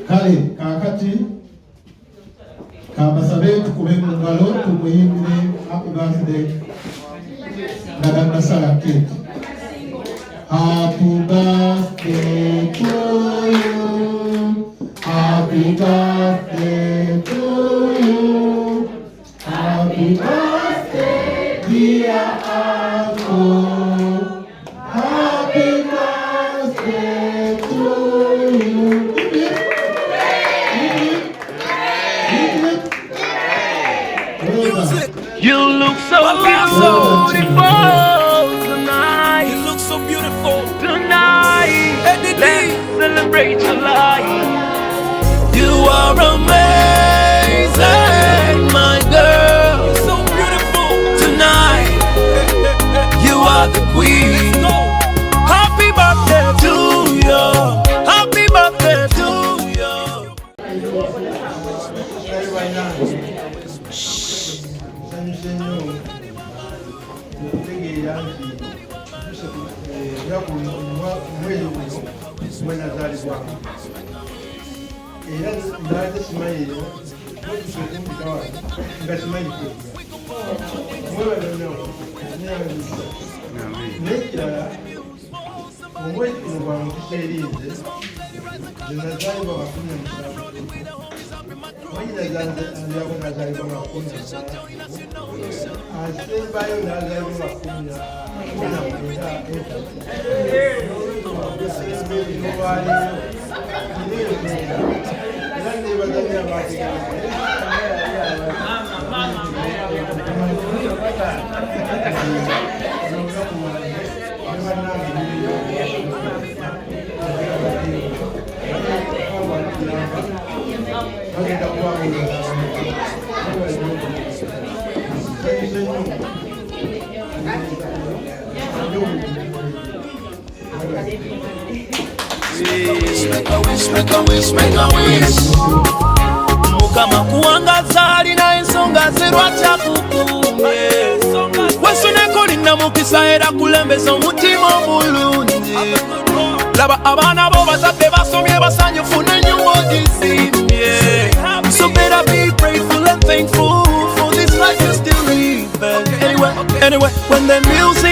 Kale kakati kabasabe tukube mu ngalo tumuyimbire happy birthday Nagasala cake. Happy birthday to you. Happy birthday to you. Happy birthday, dear uncle. Happy birthday to you. You look so beautiful tonight. You look so beautiful tonight. Let's celebrate your life. You are amazing, my girl. You're so beautiful tonight. You are the queen. Happy birthday to you. Happy birthday to you. Make a wish. Mukama kuangaza alina ensonga zerwacha kukumbe. Wesuneko lina mukisa era kulembeza omutima omulungi. Laba abaana bo bazadde basomye basanyufu n'ennyumba ogisimbye. So better be grateful and thankful for this life you're still living. Anyway, when the music